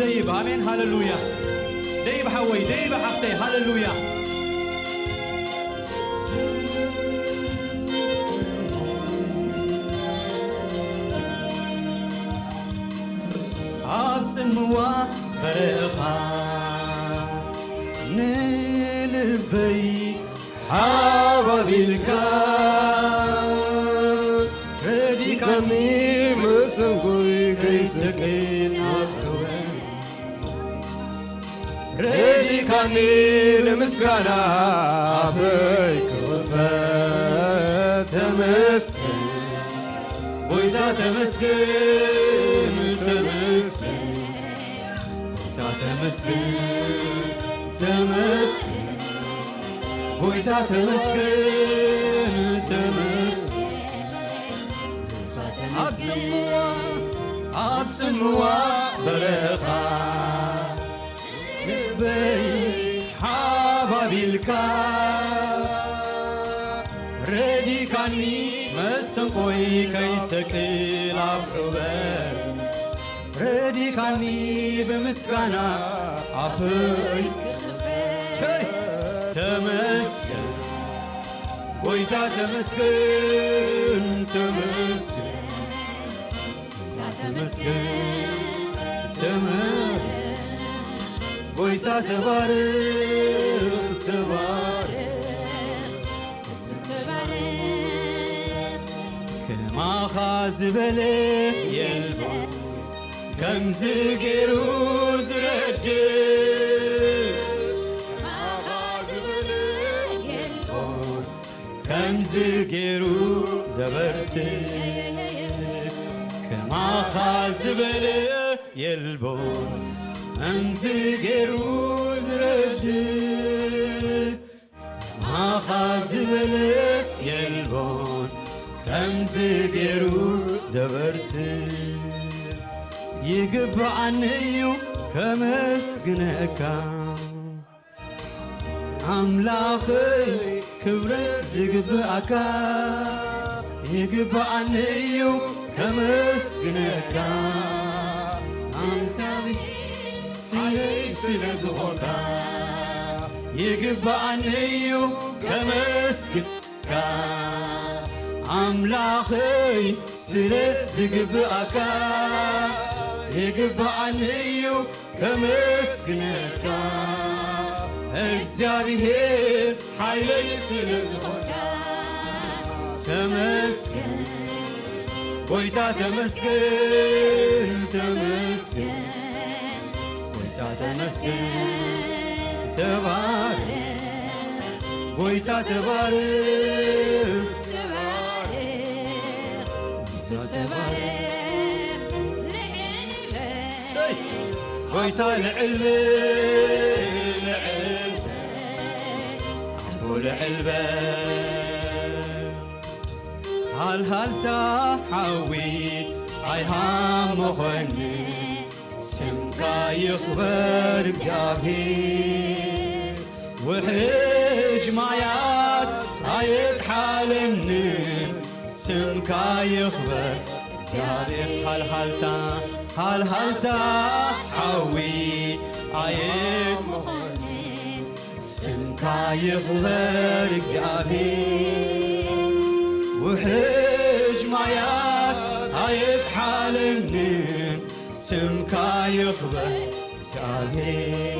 ديب آمين هاللويا ديب حوي ديب حفتي هاللويا عبسموا برخا نلبي حبابيلك ردي كمي مسنقوي كيسكين ردي كاني لمسكانا فيك وفات تمسكن ويتا تمسكن تمسكن ويتا تمسكن تمسكن ويتا تمسكن تمسكن عبسموا برخا بي حبابيلك ردي كاني مسنقوي كيسكيل عبربر ردي كاني بمسكانا عفيك تمسكن ويتا تمسكن تمسكن تمسكن تمسكن ويتا تبارك تبارك كما خاز بلي يلبو كم زقيرو زرجل كما خاز بلي يلبو كم زقيرو زبرتي كما خاز بلي يلبو أمزجرو زرد ما خازبل يلبون أمزجرو زبرت يقب عنيو كمسكنك عملاخي كبرت زقبعك يقب عنيو كمسكنك عمثابي سيلي سلزغوكا يقبعنيو كمسكنكا عملاخي سيلي زقبعكا يقبعنيو كمسكنكا እግዚአብሔር ኃይለይ ስለዝኾንካ ተመስገን ጎይታ ተመስገን ተመስገን ጎይታ ተመስገን ተባረክ ጎይታ ተባረክ ኢየሱስ ተባረክ ጎይታ ልዕል والعلبة هالهالتا حوي عيهام مغني سمكا يخبر بجابهي وحج معيات عيد حالنن سمكا يخبر بجابهي هالهالتا حوي عيد مغني سمكا يخبر እግዚአብሔር وحج معيات عيد حالنن سمكا يخبر እግዚአብሔር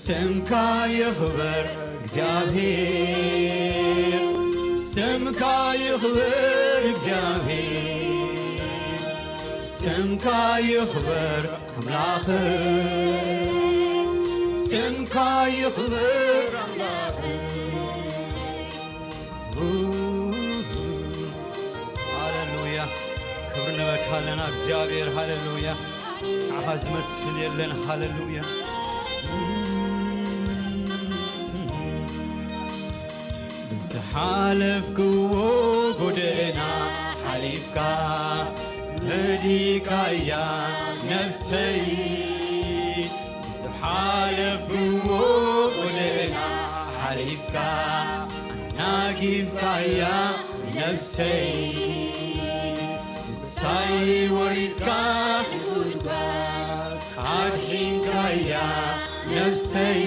سمكا يخبر እግዚአብሔር سمكا يخبر እግዚአብሔር سمكا يخبر أملاخه سمكا يخبر أملاخه هاللويا كبرنا بك هالنا እግዚአብሔር هاللويا عفاز مسل يلن هاللويا بسحالفك وقدنا حليفك هديك يا نفسي حالف وقلنا حليفك ناقفك يا نفسي ساي وريدك አድሒንካያ ነፍሰይ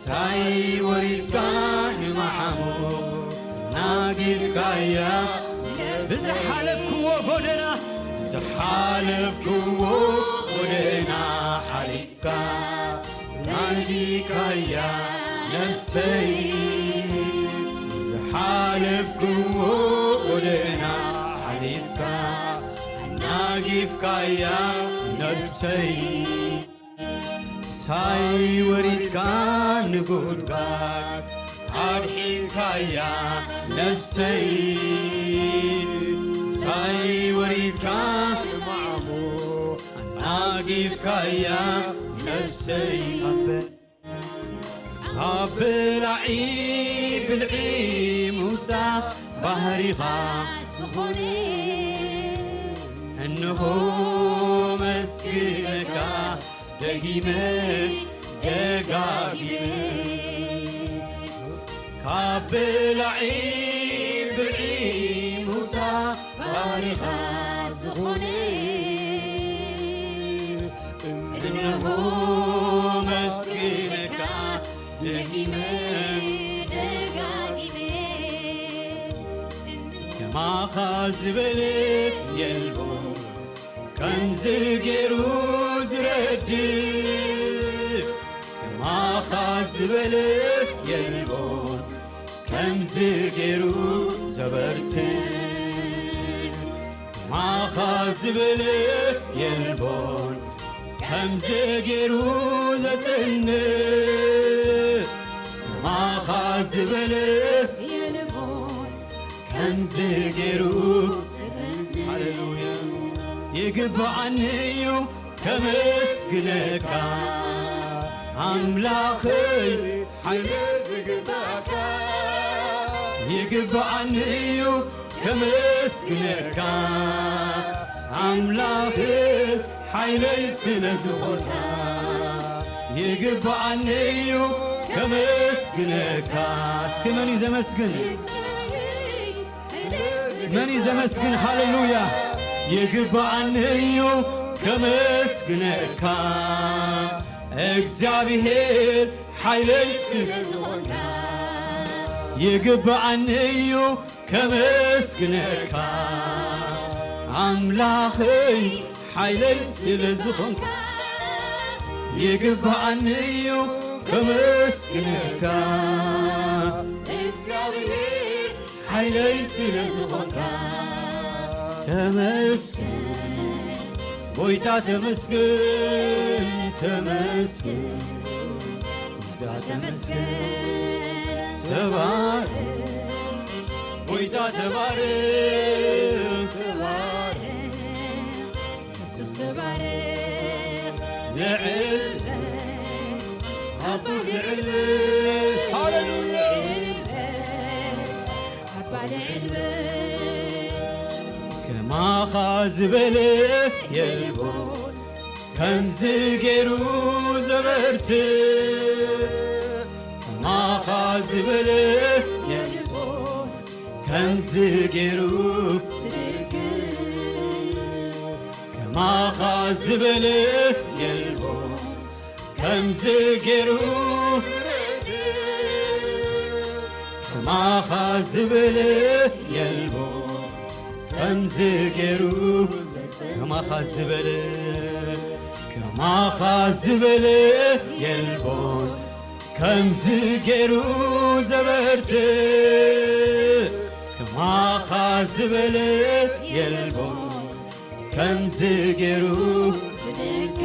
ሳይ ወሪድካ ንመዓሙ ናጊፍካያ ብዝሓለፍክዎ ጎደና ዝሓለፍክዎ ጎደና ሓሊፍካ ናጊካያ ነፍሰይ ዝሓለፍክዎ ጎደና ሓሊፍካ ናጊፍካያ ነፍሰይ ሳይ ወሪድካ ንጉድጓድ አድሒንካያ ነፍሰይ ሳይ ወሪድካ ንመዓሙ ናጊፍካያ ነፍሰይ ካብ ብላዒ ብልዒ ምውፃእ ባህሪኻ ዝኾነ እንሆ መስግነካ ደጊመ ደጋጊመ ካብ ብላዒ ብልዒ ምውፃእ ባህሪኻ ዝኾነ እንሆ መስግነካ ደጊመ ደጋጊመ ከማኻ ዝበለ የልቦ ከምዚ ገይሩ ዝረድእ ከማኻ ዝበለ የልቦን ከምዚ ገይሩ ዘበርትን ከማኻ ዝበለ የልቦን ከምዚ ገይሩ ዘጽንዕ ከማኻ ዝበለ የልቦን ከምዚ ገይሩ ሃሌሉያ ይግባአኒ እዩ ከመስግነካ አምላኸይ ኃይለ ዝግባእካ ይግባአኒ እዩ ከመስግነካ አምላኸይ ኃይለይ ስለ ዝኾንካ ይግባአኒ እዩ ከመስግነካ እስኪ መን ይዘመስግን መን ይዘመስግን ሃሌሉያ ይግባአኒ እዩ ከመስግነካ እግዚአብሔር ኃይለይ ስለ ዝኾንካ ይግባአኒ እዩ ከመስግነካ አምላኸይ ኃይለይ ስለ ዝኾንካ ይግባአኒ እዩ ከመስግነካ እግዚአብሔር ኃይለይ ስለ ዝኾንካ ተመስገን ጎይታ ተመስገን ተመስገን ጎይታ ተመስገን ተባረክ ጎይታ ተባረክ ተባረክ ኢየሱስ ተባረክ ልዕል ኢየሱስ ልዕል ሃሌሉያ አባ ልዕል ከማኻ ዝበለ የልቦን ከምዚ ገይሩ ዘበርትዕ ከማኻ ዝበለ የልቦን ከምዚ ገይሩ ዝድግፍ ከማኻ ዝበለ የልቦን ከምዚ ገይሩ ከማኻ ዝበለ የልቦን ከምዚ ገይሩ ከማኻ ዝበለ ከማኻ ዝበለ የልቦን ከምዚ ገይሩ ዘበርትዕ ከማኻ ዝበለ የልቦን ከምዚ ገይሩ ዝድግፍ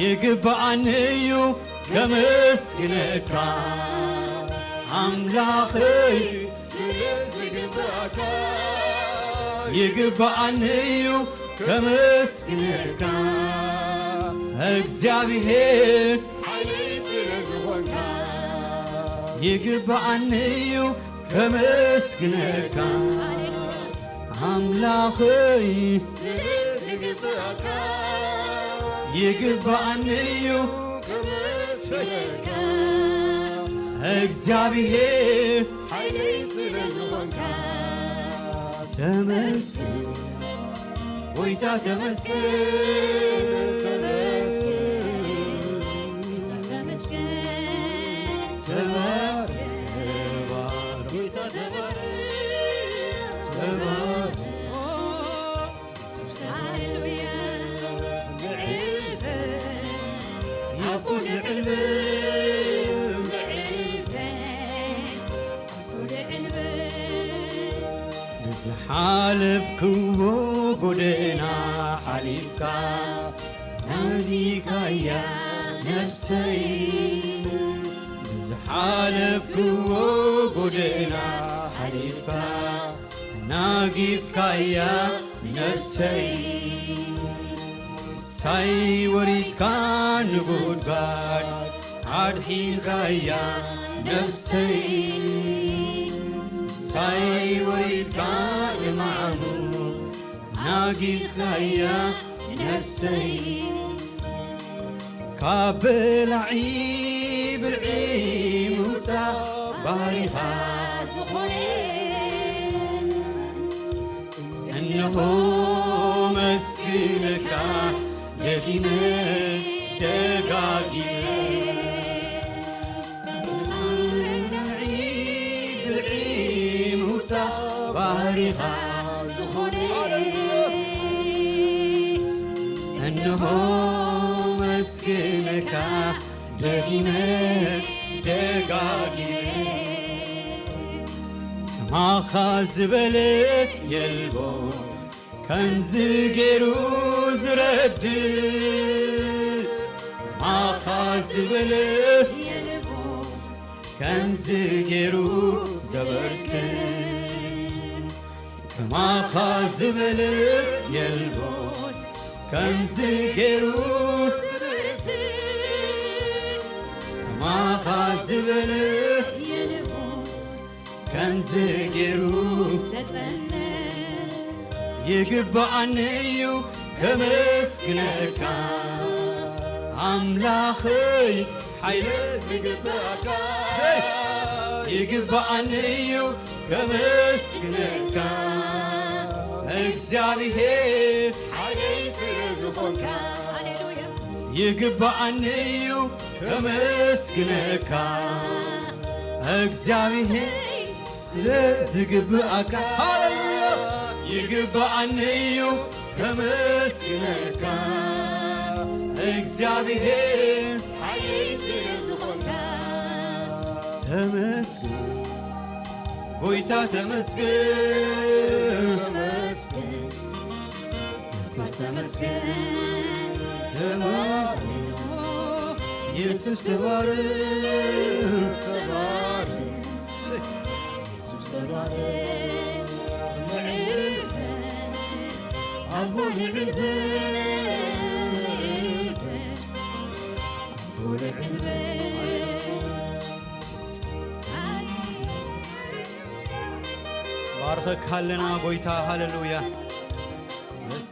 ይግባአኒ እዩ ከመስግነካ አምላኸይ ስለ ዝግባእካ ይግባአኒ እዩ ከመስግነካ እግዚአብሔር ኃይለይ ስለ ዝኾንካ ይግባአኒ እዩ ከመስግነካ አምላኸይ ስለ ዝግባእካ ይግባአኒ እዩ ከመስግነካ እግዚአብሔር ኃይለይ ስለ ዝኾንካ ተመስገን ጎይታ ተመስገን ኢየሱስ ተመስገን ተባረክ ጌታ ተመስገን ተባረክ ሃሌሉያ ኢየሱስ ልዕልም ዝሓለፍክዎ ጎደና ሓሊፍካ ናዚካያ ነፍሰይ ዝሓለፍክዎ ጎደና ሓሊፍካ ናጊፍካያ ነፍሰይ ሳይ ወሪትካ ንጉድጓድ ኣድሒልካያ ነፍሰይ ሳይ ወሪትካ ንማዕኑ ናጊፍካያ ነፍሰይ ካብ ብላዒ ብልዒ ምውፃእ ባሪኻ ዝኾነ እነሆ መስግነካ ደጊመ ደጋጊመ ባሪኻ ዝኾነ እነሆ መስግነካ ደጊመ ደጋጊመ ማኻ ዝበለ የልቦ ከምዚ ገይሩ ዝረድእ ማኻ ዝበለ የልቦ ከምዚ ገይሩ ዘበርትዕ ማኻ ዝበለ የልቦ ከምዚ ገይሩ ማኻ ዝበለ የልቦ ከምዚ ገይሩ ዘጸንዕ ይግባኣኒ እዩ ከመስግነካ ኣምላኸይ ሓይለ ዝግባኣካ ይግባኣኒ እዩ ከመስግነካ እግዚአብሔር ሓይለይ ስለ ዝኾንካ ሃሌሉያ ይግባኣኒ እዩ ከመስግነካ እግዚአብሔር ስለ ዝግባኣካ ሃሌሉያ ይግባኣኒ እዩ ከመስግነካ እግዚአብሔር ሓይለይ ስለ ዝኾንካ ተመስግን ጎይታ ተመስገን ተመስገን ኢየሱስ ተመስገን ኢየሱስ ተባረክ ተባረክ ኢየሱስ ተባረክ ንዕልበ አቦ ንዕልበ አቦ ንዕልበ ባርከክ ሃለና ጎይታ ሃሌሉያ በስ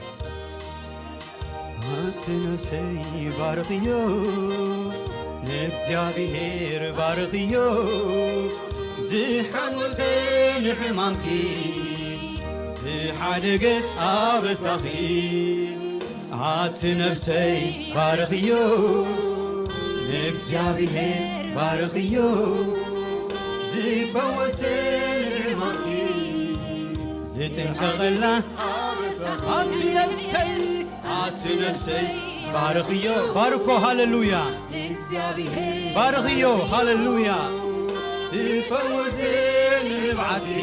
ኣንቲ ነፍሰይ ባርኽዮ ንእግዚአብሔር ባርኽዮ ዝሓንወዘ ንሕማምኪ ዝሓደገ ኣበሳኺ ኣንቲ ነፍሰይ ባርኽዮ ንእግዚአብሔር ባርኽዮ ዝፈወሰ ንሕማምኪ ዝጥንቀቐላ ኣንቲ ነፍሰይ ባርኽዮ ባርኮ ሃሌሉያ ባርኽዮ ሃሌሉያ ዝፈወሰ ንብዓትኪ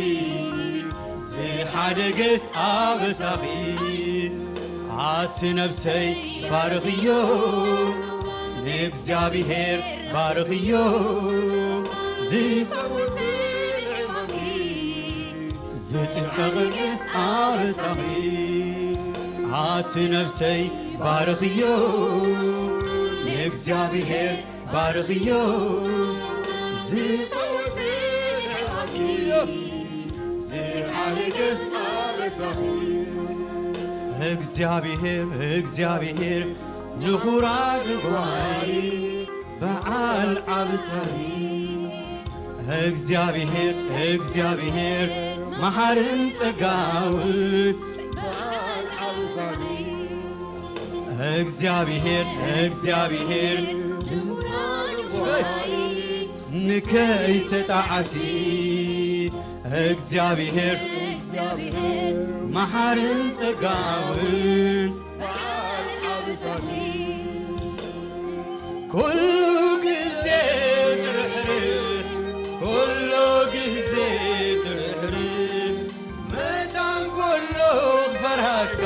ዝሓደገ ኣበሳኺ ኣንቲ ነፍሰይ ባርኽዮ ንእግዚአብሔር ባርኽዮ ዝፈወሰ ንዕማምኪ ዝጥንቀቐ ኣበሳኺ ኣንቲ ነፍሰይ ባርኽዮ ንእግዚአብሔር ባርኽዮ ዝፈወሰ ንዕማምኪ ዝሓደገ ኣበሳኺ እግዚአብሔር ንኹራድ ጓይ በዓል ዓብሳሪ እግዚአብሔር መሓርን ጸጋውን እግዚአብሔር ንከይ ተጣዓሲ እግዚአብሔር መሓርን ጸጋውን ኩሉ ጊዜ ትርሕርሕ ኩሉ ጊዜ ትርሕርሕ መታን ኩሉ ፈርሃካ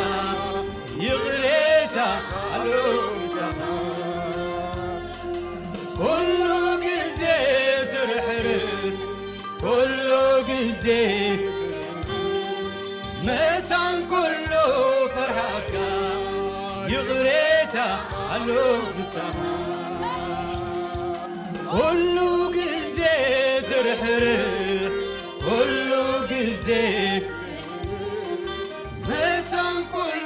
ይቕሬታ አሎ ምሳኻ ኩሉ ጊዜ ትርሕርሕ ኩሉ ጊዜ መታን ኩሉ ፈርሃካ ይቕሬታ አሎ ምሳኻ ኩሉ ጊዜ ትርሕርሕ ኩሉ ጊዜ መታን ኩሉ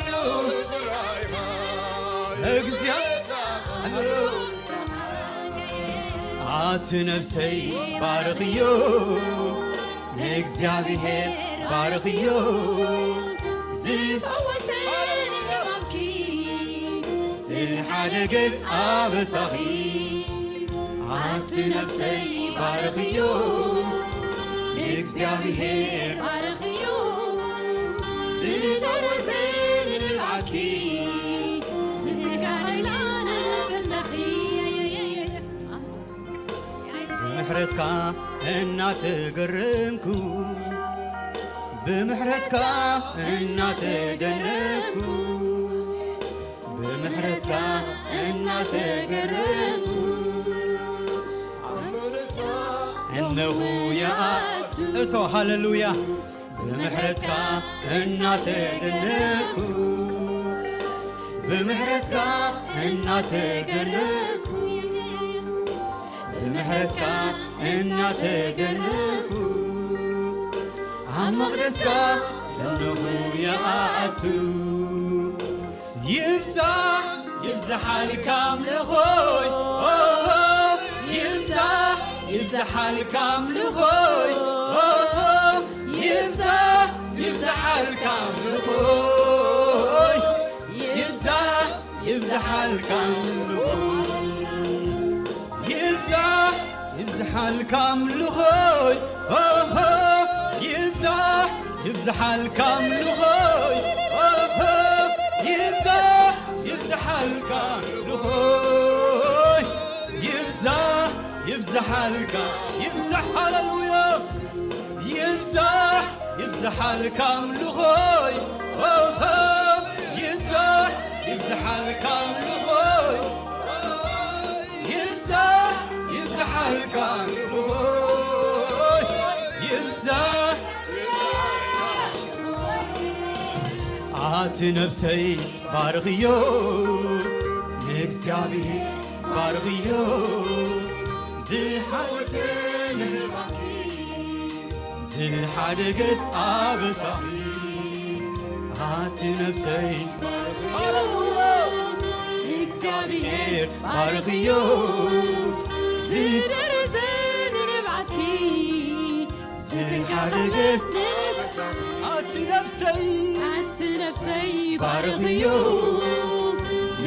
አት ነፍሰይ ባርኽዮ እግዚአብሔር ባርኽዮ ዝፈወሰኒ ሕማምኪ ዝሓደገን ኣበሳኺ አት ነፍሰይ ባርኽዮ እግዚአብሔር ባርኽዮ ዝፈወሰኒ ሕማምኪ ብምሕረትካ እናተገረምኩ ብምሕረትካ እናተደነቅኩ ብምሕረትካ እናተገረምኩ እነሆ ያአቱ እቶ ሃሌሉያ ብምሕረትካ እናተደነቅኩ ብምሕረትካ እናተገረምኩ ብምሕረትካ እናተገረምኩ ኣብ መቕደስካ እነሆ ይኣቱ ይብዛሓልካ ኣምልኾይ ይብዛሓልካ ኣምልኾይ ይብዛሓልካ ኣምልኾይ ይብዛሓልካ ኣምልኾይ ይብዛሓልካ ኣምልኾይ ይብዛሓልካ ኣምልኾይ ይብዛሓልካ ኣምልኾይ ይብዛሓልካ ሃሌሉያ ይብዛሓልካ ኣምልኾይ ይብዛሓልካ ኣምልኾይ ይብዛሓልካ ኣምልኾይ አት ነፍሰይ ባርኽዮ እግዚአብሔር ባርኽዮ ዝሓወሰኒ ሕማምኪ ዝሓደገን ኣበሳኺ አት ነፍሰይ ሃሌሉያ እግዚአብሔር ባርኽዮ ዝደረሰኒ ንብዓትኪ ዝሓደገን አት ነፍሰይ ባርኽዮ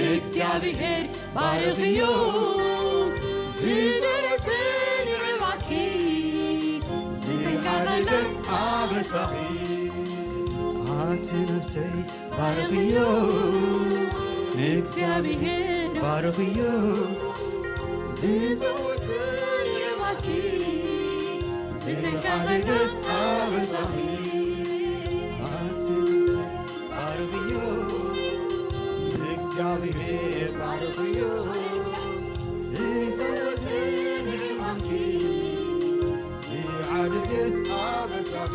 እግዚአብሔር ባርኽዮ ዝደረሰኒ ንብዓትኪ ዝሓደገን ኣበሳኺ አት ነፍሰይ ባርኽዮ እግዚአብሔር ባርኽዮ ዝፈወሰኒ ንብዓትኪ ዝሓደገን ኣበሳኺ እግዚአብሔር ባርኽዮ ዝፈወሰኒ ሕማምኪ ዝሓደገን ኣበሳኺ